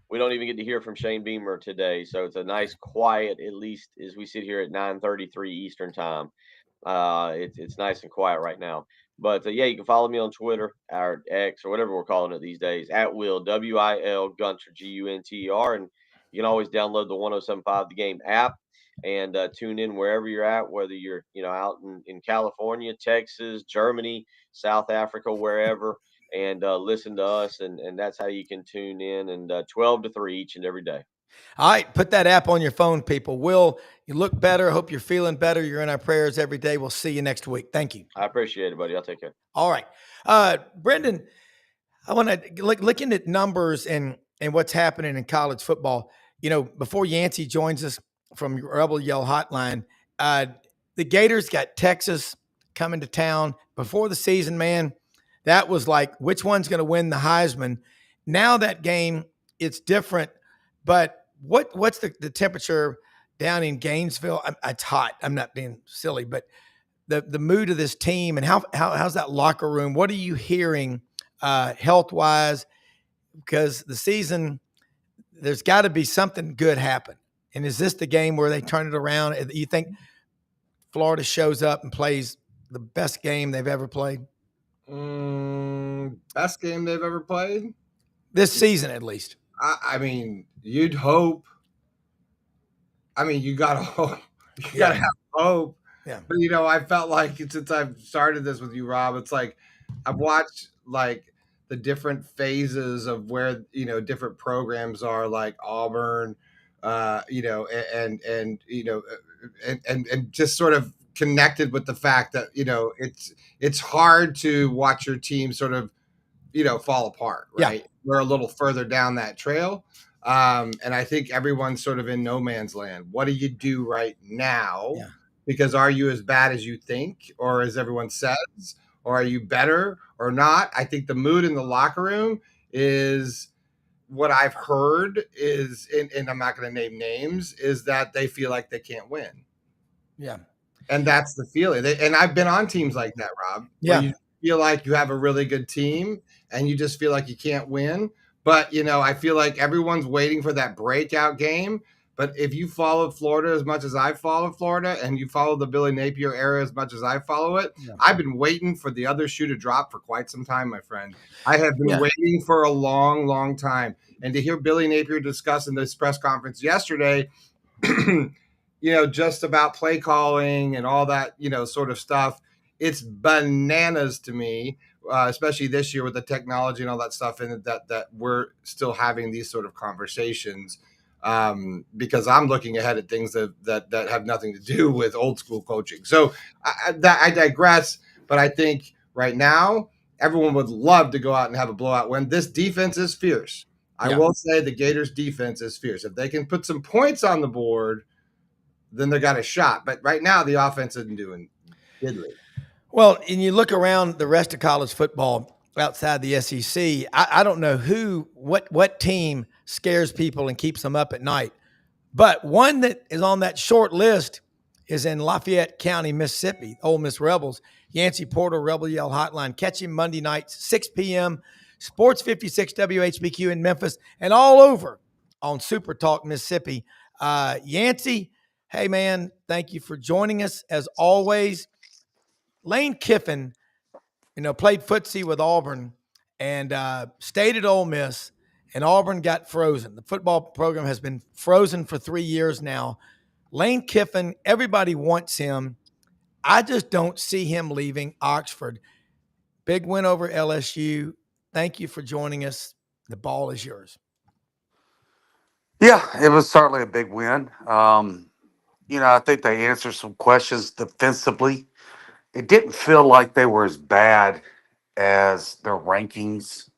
We don't even get to hear from Shane Beamer today, so it's a nice quiet, at least as we sit here at 9:33 Eastern time. It's nice and quiet right now. But you can follow me on Twitter or X or whatever we're calling it these days at Wil Wil Gunter Gunter, and you can always download the 107.5 The Game app and tune in wherever you're at, whether you're out in California, Texas, Germany, South Africa, wherever, and listen to us, and that's how you can tune in, and 12 to 3 each and every day. All right, put that app on your phone, people. Wil, you look better. Hope you're feeling better. You're in our prayers every day. We'll see you next week. Thank you. I appreciate it, buddy. I'll take care. All right. Brendan, I want to looking at numbers and what's happening in college football. Before Yancy joins us from Rebel Yell Hotline, the Gators got Texas coming to town before the season, man. That was like, which one's going to win the Heisman? Now that game, it's different. But what's the temperature down in Gainesville? It's hot. I'm not being silly, but the mood of this team and how's that locker room? What are you hearing health wise? Because the season, there's got to be something good happen. And is this the game where they turn it around? You think Florida shows up and plays the best game they've ever played? Best game they've ever played? This season, at least. I mean, you'd hope. I mean, you got to hope. You got to have hope. Yeah. But, I felt like since I've started this with you, Rob, it's like I've watched like the different phases of where, different programs are, like Auburn, and just sort of connected with the fact that, it's hard to watch your team sort of, fall apart, right? Yeah. We're a little further down that trail. And I think everyone's sort of in no man's land. What do you do right now? Yeah. Because are you as bad as you think, or as everyone says, or are you better or not? I think the mood in the locker room is what I've heard is, and I'm not going to name names, is that they feel like they can't win. Yeah. And that's the feeling. And I've been on teams like that, Rob. Yeah. Where you feel like you have a really good team and you just feel like you can't win. But, I feel like everyone's waiting for that breakout game. But if you followed Florida as much as I followed Florida, and you follow the Billy Napier era as much as I follow it, I've been waiting for the other shoe to drop for quite some time, my friend. I have been waiting for a long, long time. And to hear Billy Napier discuss in this press conference yesterday, just about play calling and all that, sort of stuff, it's bananas to me. Especially this year with the technology and all that stuff, and that we're still having these sort of conversations. because I'm looking ahead at things that have nothing to do with old school coaching. So I digress, but I think right now everyone would love to go out and have a blowout win. This defense is fierce. I will say the Gators defense is fierce. If they can put some points on the board, then they got a shot. But right now the offense isn't doing diddly. Well, and you look around the rest of college football outside the SEC, I don't know what team scares people and keeps them up at night. But one that is on that short list is in Lafayette County, Mississippi, Ole Miss Rebels. Yancy Porter Rebel Yell Hotline. Catch him Monday nights, 6 p.m. Sports 56 WHBQ in Memphis and all over on Super Talk Mississippi. Yancy, hey, man, thank you for joining us as always. Lane Kiffin, played footsie with Auburn and stayed at Ole Miss, and Auburn got frozen. The football program has been frozen for 3 years now. Lane Kiffin, everybody wants him. I just don't see him leaving Oxford. Big win over LSU. Thank you for joining us. The ball is yours. Yeah, it was certainly a big win. I think they answered some questions defensively. It didn't feel like they were as bad as their rankings.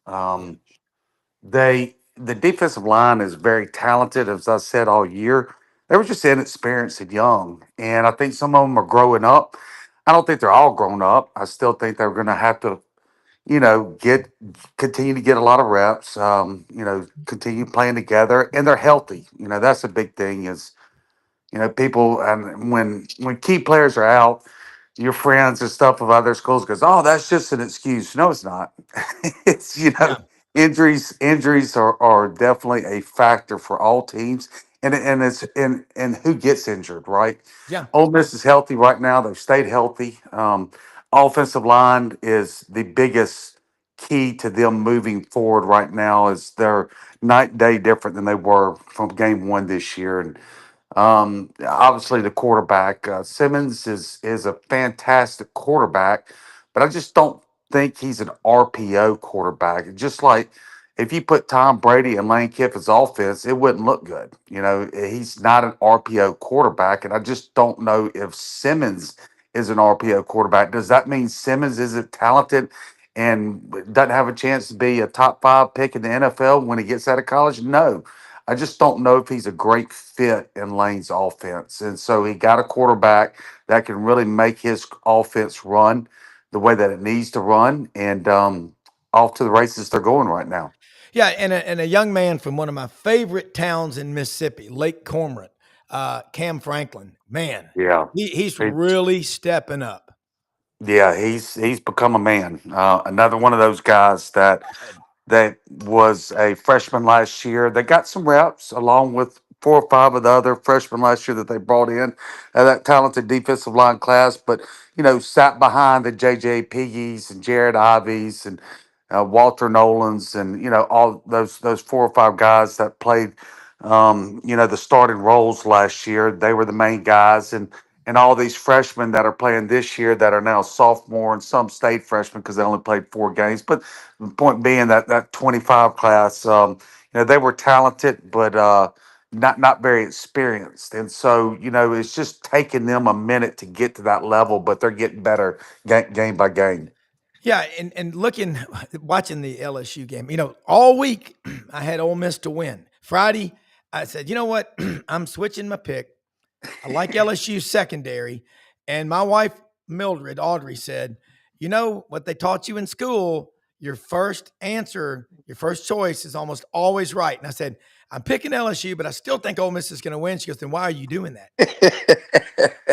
The defensive line is very talented, as I said all year. They were just inexperienced and young, and I think some of them are growing up. I don't think they're all grown up. I still think they're going to have to, continue to get a lot of reps. Continue playing together, and they're healthy. That's a big thing. Is people, and when key players are out, your friends and stuff of other schools goes, oh, that's just an excuse. No, it's not. It's Yeah. injuries are definitely a factor for all teams, and it's and who gets injured, right? Yeah. Ole Miss is healthy right now. They've stayed healthy. Offensive line is the biggest key to them moving forward right now. Is they're night and day different than they were from game one this year, and obviously the quarterback Simmons is a fantastic quarterback, but I just don't think he's an RPO quarterback. Just like if you put Tom Brady and Lane Kiffin's offense, it wouldn't look good. He's not an RPO quarterback, and I just don't know if Simmons is an RPO quarterback. Does that mean Simmons isn't talented and doesn't have a chance to be a top 5 pick in the NFL when he gets out of college? No. I just don't know if he's a great fit in Lane's offense. And so he got a quarterback that can really make his offense run the way that it needs to run. And off to the races they're going right now. Yeah, and a young man from one of my favorite towns in Mississippi, Lake Cormorant, Cam Franklin. Man, Yeah. he's He- really stepping up. yeah, he's become a man. Another one of those guys that was a freshman last year. They got some reps along with 4 or 5 of the other freshmen last year that they brought in, that talented defensive line class. But sat behind the JJ Piggies and Jared Ivies and Walter Nolans and all those 4 or 5 guys that played the starting roles last year. They were the main guys, and all these freshmen that are playing this year that are now sophomore, and some stayed freshmen because they only played 4 games. But the point being that 25 class, they were talented, but not very experienced. And so, it's just taking them a minute to get to that level, but they're getting better game by game. Yeah, and watching the LSU game, all week I had Ole Miss to win. Friday, I said, you know what? I'm switching my pick. I like LSU secondary. And my wife, Mildred Audrey, said, you know what they taught you in school? Your first answer, your first choice is almost always right. And I said, I'm picking LSU, but I still think Ole Miss is going to win. She goes, then why are you doing that?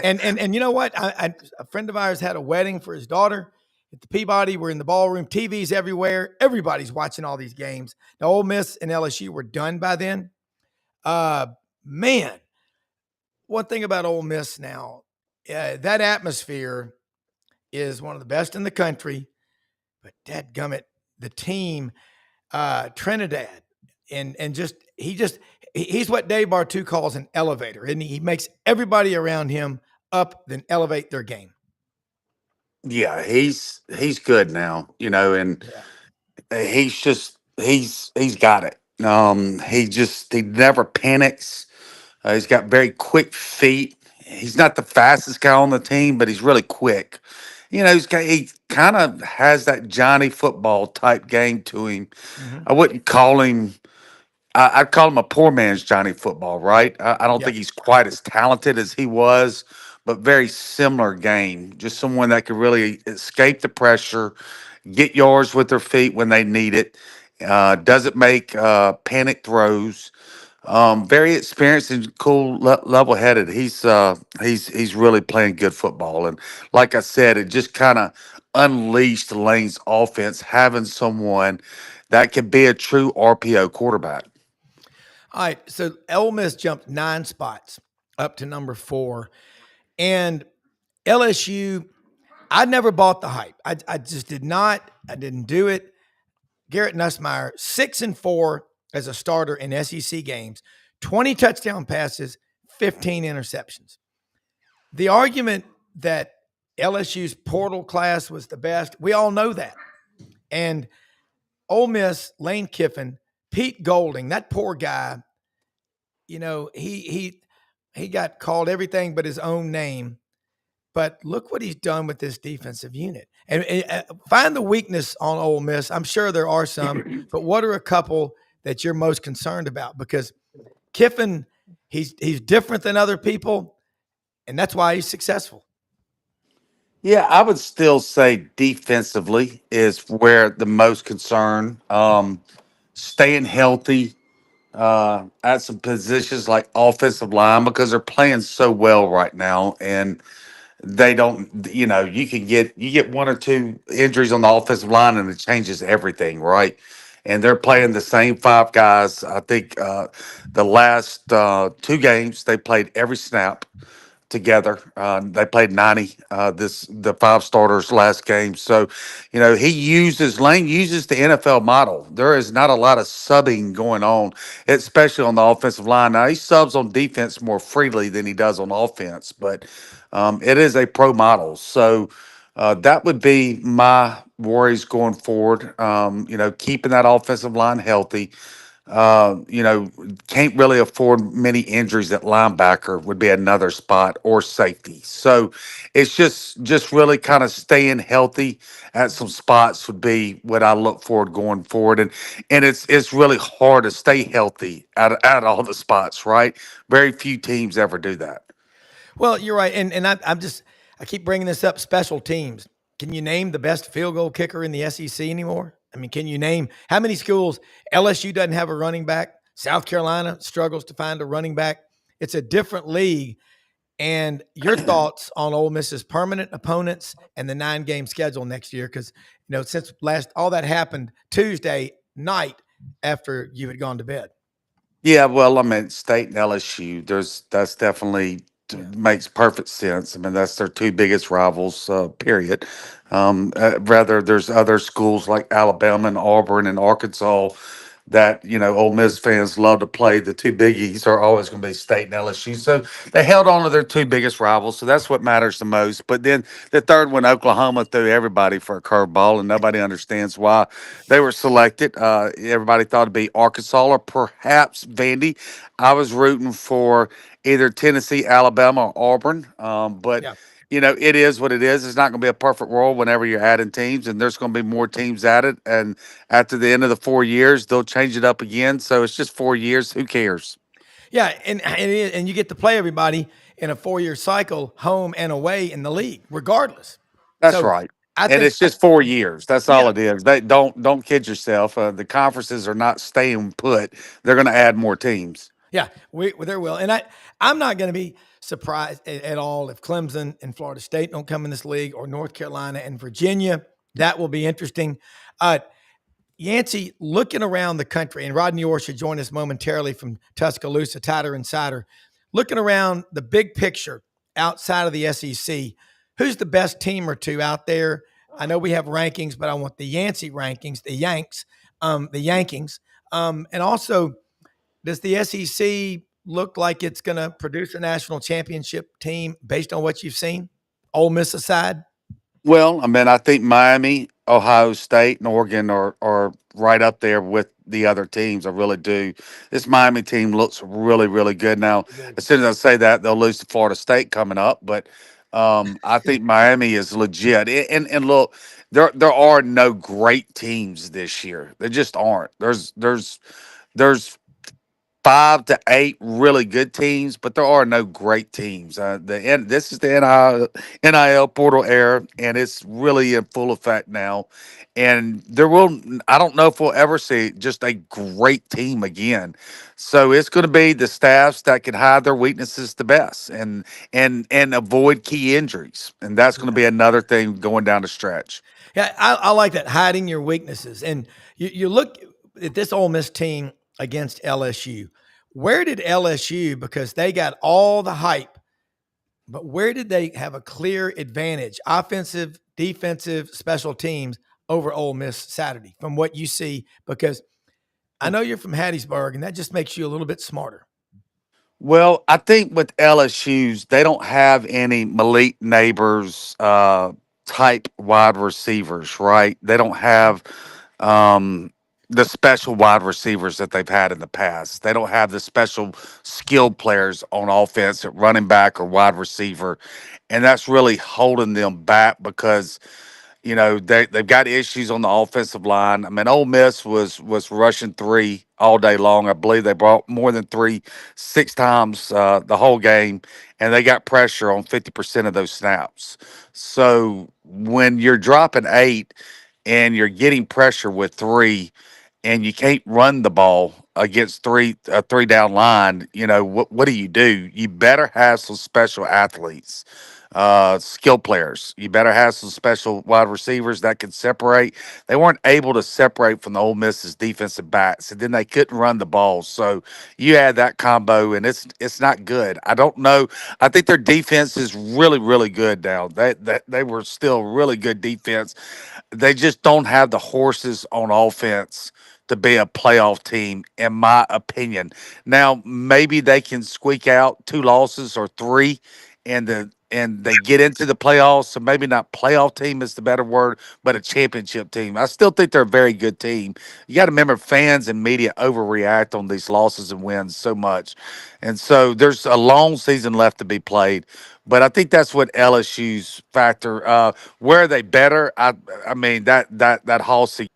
And you know what? A friend of ours had a wedding for his daughter at the Peabody. We're in the ballroom, TVs everywhere. Everybody's watching all these games. Now, Ole Miss and LSU were done by then. Man, one thing about Ole Miss now, that atmosphere is one of the best in the country. But dadgummit, the team, Trinidad, and he's what Dave Bartu calls an elevator, and he makes everybody around him up, then elevate their game. Yeah, he's good now, and Yeah. he's got it. He never panics. He's got very quick feet. He's not the fastest guy on the team, but he's really quick. He kind of has that Johnny football type game to him. Mhm. I wouldn't call him. I'd call him a poor man's Johnny football, right? I don't Yeah. think he's quite as talented as he was, but very similar game. Just someone that could really escape the pressure, get yards with their feet when they need it. Doesn't make panic throws. Very experienced and cool, level headed. He's really playing good football, and like I said, it just kind of unleashed Lane's offense having someone that could be a true RPO quarterback. All right. So Ole Miss jumped 9 spots up to number 4. And LSU, I never bought the hype. I just did not. I didn't do it. Garrett Nussmeier, 6-4 as a starter in SEC games, 20 touchdown passes, 15 interceptions. The argument that LSU's portal class was the best, we all know that. And Ole Miss, Lane Kiffin, Pete Golding, that poor guy, he got called everything but his own name. But look what he's done with this defensive unit. And find the weakness on Ole Miss. I'm sure there are some, but what are a couple that you're most concerned about? Because Kiffin, he's different than other people, and that's why he's successful. Yeah, I would still say defensively is where the most concern. Staying healthy at some positions like offensive line because they're playing so well right now, and they don't. You get one or two injuries on the offensive line, and it changes everything, right? And they're playing the same 5 guys. I think the last 2 games they played every snap together. They played 90. The 5 starters last game. So, Lane uses the NFL model. There is not a lot of subbing going on, especially on the offensive line. Now he subs on defense more freely than he does on offense, but it is a pro model. So that would be my worries going forward. Keeping that offensive line healthy. Can't really afford many injuries at linebacker would be another spot or safety. So it's just really kind of staying healthy at some spots would be what I look forward going forward. And it's really hard to stay healthy at all the spots, right? Very few teams ever do that. Well, you're right. And I keep bringing this up, special teams. Can you name the best field goal kicker in the SEC anymore? I mean, can you name how many schools? LSU doesn't have a running back. South Carolina struggles to find a running back. It's a different league. And your thoughts on Ole Miss's permanent opponents and the 9-game schedule next year? Because, since all that happened Tuesday night after you had gone to bed. Yeah, well, I mean, State and LSU, that's definitely Yeah. makes perfect sense. I mean, that's their 2 biggest rivals, period. Rather, there's other schools like Alabama and Auburn and Arkansas that, Ole Miss fans love to play. The 2 biggies are always going to be State and LSU. So they held on to their 2 biggest rivals. So that's what matters the most. But then the third one, Oklahoma, threw everybody for a curveball, and nobody understands why they were selected. Everybody thought it'd be Arkansas or perhaps Vandy. I was rooting for either Tennessee, Alabama, or Auburn. But Yeah. it is what it is. It's not going to be a perfect world whenever you're adding teams, and there's going to be more teams added. And after the end of the 4 years, they'll change it up again. So it's just 4 years. Who cares? Yeah, and you get to play everybody in a 4-year cycle, home and away in the league, regardless. That's So right. I And think, it's just 4 years. That's all yeah, it is. They don't kid yourself. The conferences are not staying put. They're going to add more teams. yeah, there will. And I'm not going to be surprised at all if Clemson and Florida State don't come in this league, or North Carolina and Virginia. That will be interesting. Yancy, looking around the country, and Rodney Orr should join us momentarily from Tuscaloosa, Tighter Insider. Looking around the big picture outside of the SEC, who's the best team or two out there? I know we have rankings, but I want the Yancy rankings, the Yankings. And also, does the SEC look like it's going to produce a national championship team based on what you've seen? Ole Miss aside? Well, I mean, I think Miami Ohio State and Oregon are right up there with the other teams. I really do. This Miami team looks really, really good. Now, Good. as soon as I say that, they'll lose to Florida State coming up, but I think Miami is legit. And look, there are no great teams this year. There just aren't. There's 5 to 8 really good teams, but there are no great teams. This is the NIL portal era, and it's really in full effect now. And I don't know if we'll ever see just a great team again. So it's going to be the staffs that can hide their weaknesses the best, and avoid key injuries, and that's going to Yeah. be another thing going down the stretch. Yeah, I like that, hiding your weaknesses. And you look at this Ole Miss team against LSU. Where did LSU, because they got all the hype, but where did they have a clear advantage, offensive, defensive, special teams over Ole Miss Saturday from what you see? Because I know you're from Hattiesburg, and that just makes you a little bit smarter. Well, I think with LSU's, they don't have any Malik Neighbors type wide receivers, right? They don't have um, the special wide receivers that they've had in the past. They don't have the special skilled players on offense at running back or wide receiver. And that's really holding them back because they've got issues on the offensive line. I mean, Ole Miss was rushing three all day long. I believe they brought more than three 6 times the whole game, and they got pressure on 50% of those snaps. So when you're dropping 8 and you're getting pressure with three, and you can't run the ball against three down line, what do? You better have some special athletes, skill players. You better have some special wide receivers that can separate. They weren't able to separate from the Ole Miss's defensive backs, and then they couldn't run the ball. So you add that combo, and it's not good. I don't know. I think their defense is really, really good now. They were still really good defense. They just don't have the horses on offense to be a playoff team, in my opinion. Now, maybe they can squeak out 2 losses or three, and they get into the playoffs. So maybe not playoff team is the better word, but a championship team. I still think they're a very good team. You got to remember, fans and media overreact on these losses and wins so much, and so there's a long season left to be played. But I think that's what LSU's factor. Where are they better? I mean that Halsey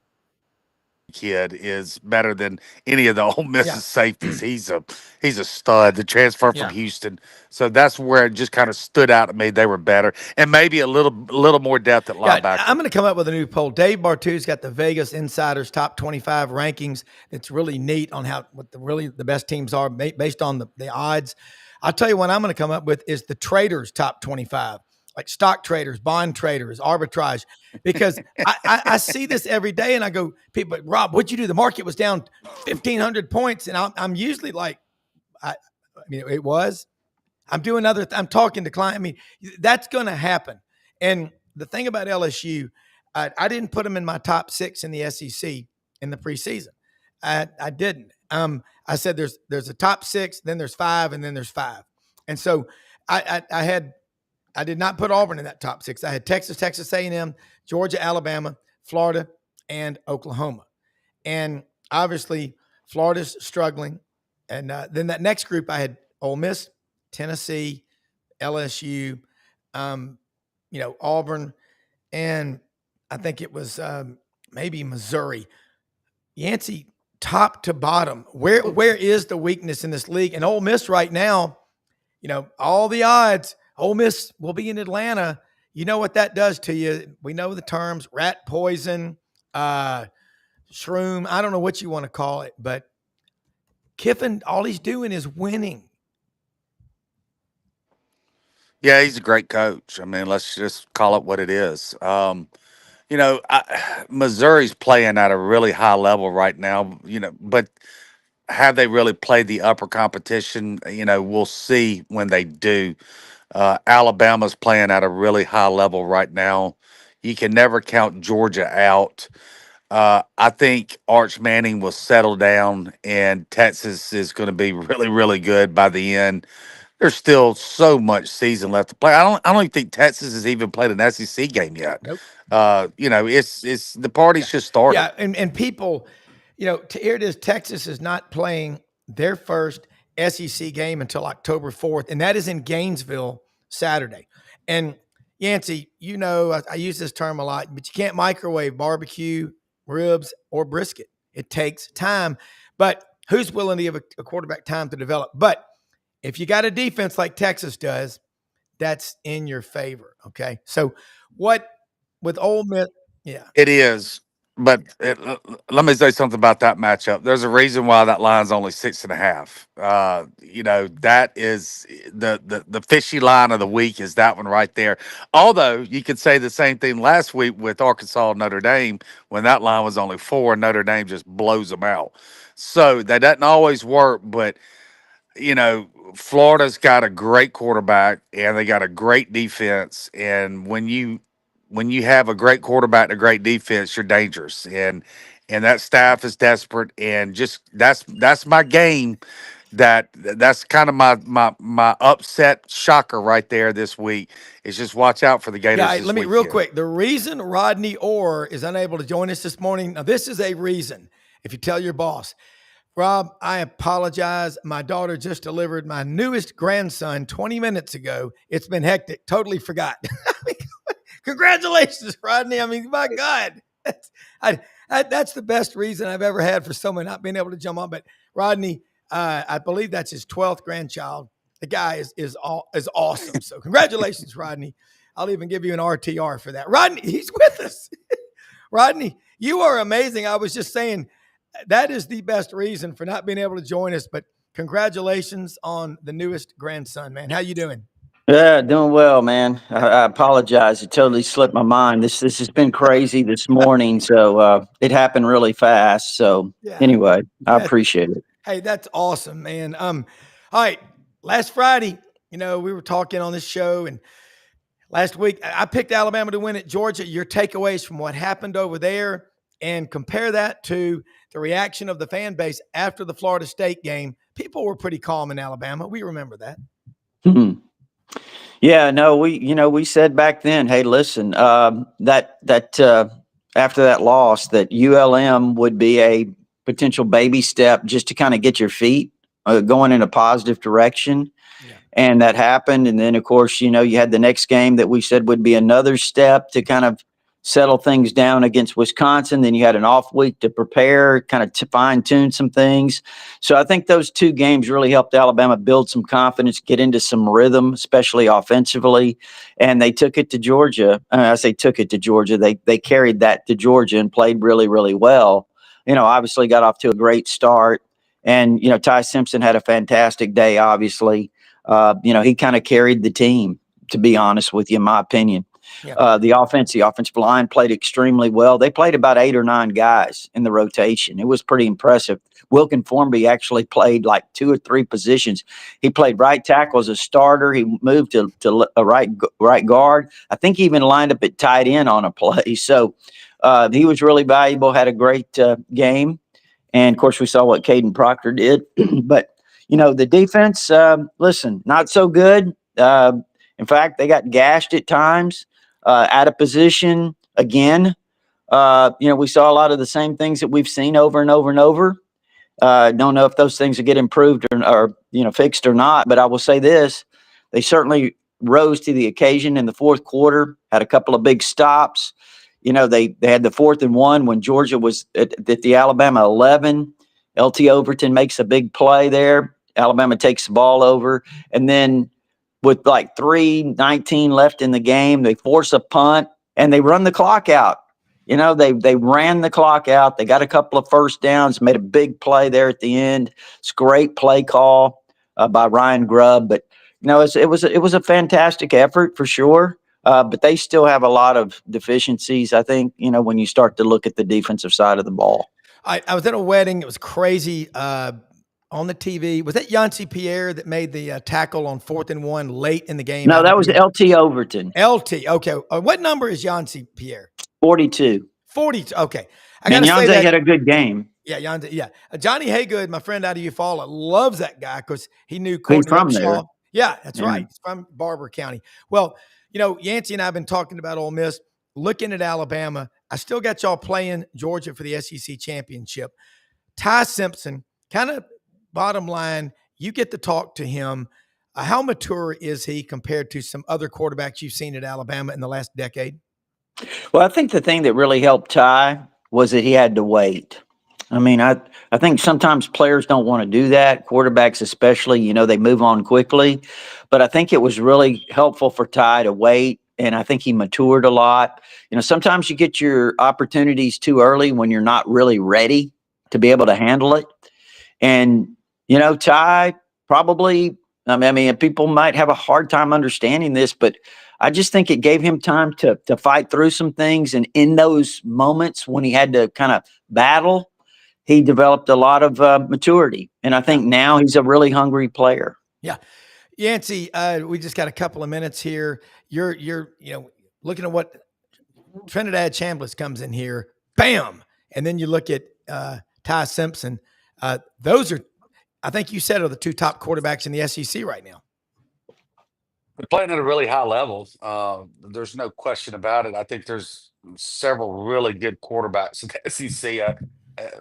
kid is better than any of the Ole Yeah. Miss's safeties. He's a stud. The transfer from Yeah. Houston, so that's where it just kind of stood out to me. They were better, and maybe a little more depth at Yeah, linebacker. I'm going to come up with a new poll. Dave Bartu's got the Vegas Insiders top 25 rankings. It's really neat on what the best teams are based on the odds. I'll tell you what I'm going to come up with is the traders top 25, like stock traders, bond traders, arbitrage, because I see this every day and I go, people, Rob, what'd you do? The market was down 1,500 points. And I'm usually like, I mean, it was. I'm talking to client. I mean, that's going to happen. And the thing about LSU, I didn't put them in my top 6 in the SEC in the preseason. I didn't. I said there's a top 6, then there's 5, and then there's 5. And so I did not put Auburn in that top 6. I had Texas A&M, Georgia, Alabama, Florida, and Oklahoma. And obviously, Florida's struggling. And then that next group, I had Ole Miss, Tennessee, LSU, Auburn, and I think it was maybe Missouri. Yancy, top to bottom, where is the weakness in this league? And Ole Miss right now, all the odds, Ole Miss will be in Atlanta. You know what that does to you. We know the terms, rat poison, shroom. I don't know what you want to call it, but Kiffin, all he's doing is winning. Yeah, he's a great coach. I mean, let's just call it what it is. Missouri's playing at a really high level right now. But have they really played the upper competition? We'll see when they do. Alabama's playing at a really high level right now. You can never count Georgia out. I think Arch Manning will settle down, and Texas is going to be really, really good by the end. there's still so much season left to play. I don't even think Texas has even played an SEC game yet. Nope. It's the party's just started. Yeah, and people, here it is. Texas is not playing their first SEC game until October 4th, and that is in Gainesville Saturday. And Yancy, I use this term a lot, but you can't microwave barbecue, ribs, or brisket. It takes time. But who's willing to give a quarterback time to develop? But if you got a defense like Texas does, that's in your favor. Okay. So what with Ole Miss? Yeah. It is. But let me say something about that matchup. There's a reason why that line's only 6.5. That is the fishy line of the week is that one right there. Although you could say the same thing last week with Arkansas and Notre Dame when that line was only 4 and Notre Dame just blows them out. So that doesn't always work, but Florida's got a great quarterback and they got a great defense. And when you have a great quarterback and a great defense, you're dangerous. And that staff is desperate. And just that's my game. That's kind of my upset shocker right there this week. Is just watch out for the Gators. Yeah, this let me weekend. real quick. The reason Rodney Orr is unable to join us this morning. Now, this is a reason. If you tell your boss, Rob, I apologize. My daughter just delivered my newest grandson 20 minutes ago. It's been hectic. Totally forgot. Congratulations, Rodney. I mean, my God, that's the best reason I've ever had for someone not being able to jump on. But Rodney, I believe that's his 12th grandchild. The guy is awesome. So congratulations, Rodney. I'll even give you an RTR for that. Rodney, he's with us. Rodney, you are amazing. I was just saying that is the best reason for not being able to join us. But congratulations on the newest grandson, man. How you doing? Yeah, doing well, man. I apologize. It totally slipped my mind. This has been crazy this morning, so it happened really fast. So anyway, I appreciate it. Hey, that's awesome, man. All right. Last Friday, we were talking on this show, and last week I picked Alabama to win at Georgia. Your takeaways from what happened over there, and compare that to the reaction of the fan base after the Florida State game. People were pretty calm in Alabama. We remember that. Yeah, no, we said back then, hey, listen, that after that loss, that ULM would be a potential baby step just to kind of get your feet going in a positive direction. Yeah. And that happened. And then, of course, you had the next game that we said would be another step to kind of settle things down against Wisconsin. Then you had an off week to prepare, kind of to fine tune some things. So I think those two games really helped Alabama build some confidence, get into some rhythm, especially offensively. And they took it to Georgia. I say took it to Georgia. They carried that to Georgia and played really, really well. Obviously got off to a great start. And, Ty Simpson had a fantastic day, obviously. He kind of carried the team, to be honest with you, in my opinion. Yeah. The offensive line played extremely well. They played about 8 or 9 guys in the rotation. It was pretty impressive. Wilkin Formby actually played like 2 or 3 positions. He played right tackle as a starter. He moved to a right guard. I think he even lined up at tight end on a play. So he was really valuable, had a great game. And, of course, we saw what Caden Proctor did. But, the defense, listen, not so good. In fact, they got gashed at times. Out of position again. We saw a lot of the same things that we've seen over and over and over. Don't know if those things will get improved or fixed or not, but I will say this. They certainly rose to the occasion in the fourth quarter, had a couple of big stops. They had the 4th and 1 when Georgia was at the Alabama 11. LT Overton makes a big play there. Alabama takes the ball over, and then with like 3:19 left in the game, they force a punt and they run the clock out. They ran the clock out. They got a couple of first downs, made a big play there at the end. It's a great play call by Ryan Grubb. But it was a fantastic effort for sure. But they still have a lot of deficiencies, I think, when you start to look at the defensive side of the ball. I was at a wedding. It was crazy. On the TV, was that Yancy Pierre that made the tackle on 4th and 1 late in the game? No, that was LT Overton. LT, okay. What number is Yancy Pierre? 42. 42, okay. And Yancy had a good game. Yeah, Yancy, yeah. Johnny Haygood, my friend out of Eufaula, loves that guy because he knew Courtney from Upshaw. there. Yeah, that's right. It's from Barber County. Well, Yancy and I have been talking about Ole Miss. Looking at Alabama, I still got y'all playing Georgia for the SEC championship. Ty Simpson, kind of bottom line, you get to talk to him. How mature is he compared to some other quarterbacks you've seen at Alabama in the last decade? Well, I think the thing that really helped Ty was that he had to wait. I mean, I think sometimes players don't want to do that, quarterbacks especially, they move on quickly. But I think it was really helpful for Ty to wait, and I think he matured a lot. Sometimes you get your opportunities too early when you're not really ready to be able to handle it. And, Ty probably, I mean, people might have a hard time understanding this, but I just think it gave him time to fight through some things. And in those moments when he had to kind of battle, he developed a lot of maturity. And I think now he's a really hungry player. Yeah. Yancy, we just got a couple of minutes here. You're looking at what Trinidad Chambliss comes in here, bam. And then you look at Ty Simpson. Those are, I think you said, are the two top quarterbacks in the SEC right now. They're playing at a really high level. There's no question about it. I think there's several really good quarterbacks in the SEC.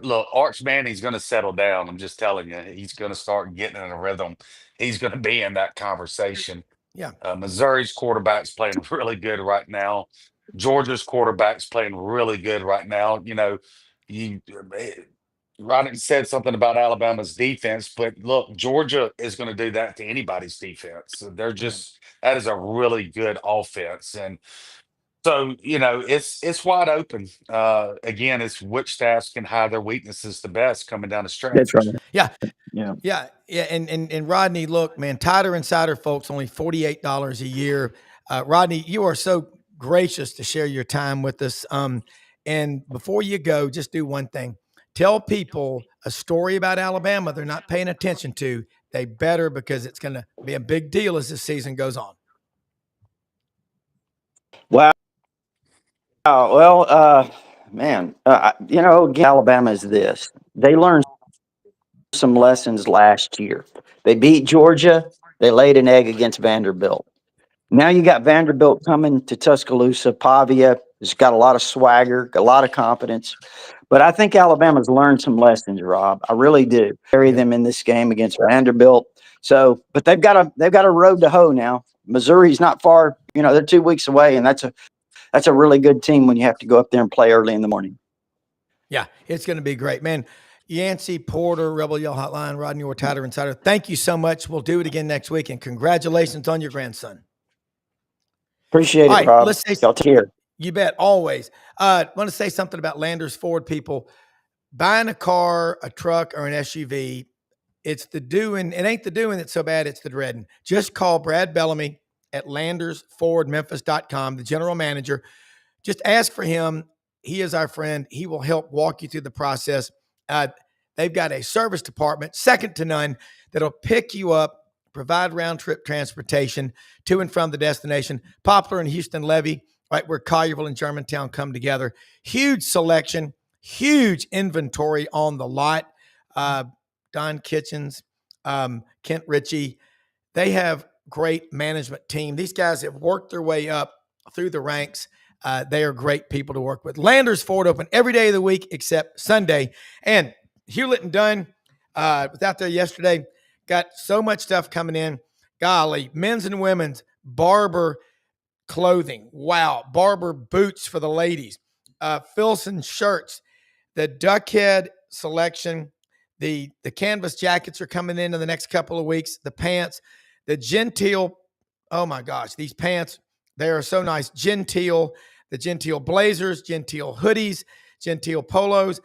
Look, Arch Manning's going to settle down. I'm just telling you, he's going to start getting in a rhythm. He's going to be in that conversation. Yeah. Missouri's quarterback's playing really good right now. Georgia's quarterback's playing really good right now. Rodney said something about Alabama's defense, but look, Georgia is going to do that to anybody's defense. They're just that is a really good offense, and so it's wide open. Again, it's which staffs can hide their weaknesses the best coming down the stretch. That's right. Yeah. And Rodney, look, man, Tighter Insider folks, only $48 a year. Rodney, you are so gracious to share your time with us. And before you go, just do one thing. Tell people a story about Alabama they're not paying attention to. They better, because it's going to be a big deal as this season goes on. Wow. Well, man, Alabama is this. They learned some lessons last year. They beat Georgia. They laid an egg against Vanderbilt. Now you got Vanderbilt coming to Tuscaloosa. Pavia has got a lot of swagger, a lot of confidence. But I think Alabama's learned some lessons, Rob. I really do. Carry them in this game against Vanderbilt. So, but they've got a road to hoe now. Missouri's not far. They're 2 weeks away, and that's a really good team when you have to go up there and play early in the morning. Yeah, it's going to be great, man. Yancy Porter, Rebel Yell Hotline, Rodney Orr, Tighter Insider. Thank you so much. We'll do it again next week, and congratulations on your grandson. Appreciate it, right, Rob. Let's say y'all take care. You bet, always. Want to say something about Landers Ford, people. Buying a car, a truck, or an SUV, it's the doing. It ain't the doing that's so bad, it's the dreading. Just call Brad Bellamy at LandersFordMemphis.com, the general manager. Just ask for him. He is our friend. He will help walk you through the process. They've got a service department, second to none, that'll pick you up, provide round-trip transportation to and from the destination. Poplar and Houston Levy, right where Collierville and Germantown come together. Huge selection, huge inventory on the lot. Don Kitchens, Kent Ritchie, they have great management team. These guys have worked their way up through the ranks. They are great people to work with. Landers Ford open every day of the week except Sunday. And Hewlett and Dunn was out there yesterday. Got so much stuff coming in. Golly, men's and women's Barber clothing. Wow. Barber boots for the ladies. Filson shirts. The Duckhead selection. The canvas jackets are coming in the next couple of weeks. The pants. The Genteel. Oh, my gosh. These pants, they are so nice. Genteel. The Genteel blazers. Genteel hoodies. Genteel polos.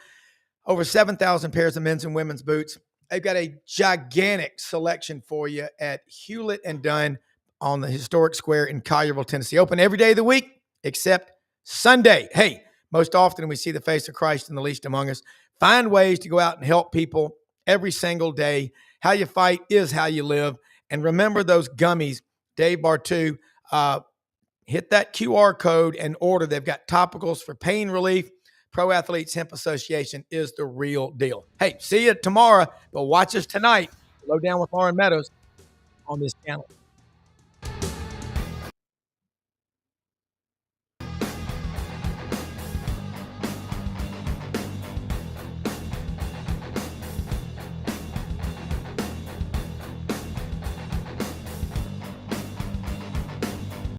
Over 7,000 pairs of men's and women's boots. They've got a gigantic selection for you at Hewlett and Dunn on the historic square in Collierville, Tennessee. Open every day of the week except Sunday. Hey, most often we see the face of Christ in the least among us. Find ways to go out and help people every single day. How you fight is how you live. And remember those gummies, Dave Bartu. Hit that QR code and order. They've got topicals for pain relief. Pro Athletes Hemp Association is the real deal. Hey, see you tomorrow, but watch us tonight. Low Down with Lauren Meadows on this channel.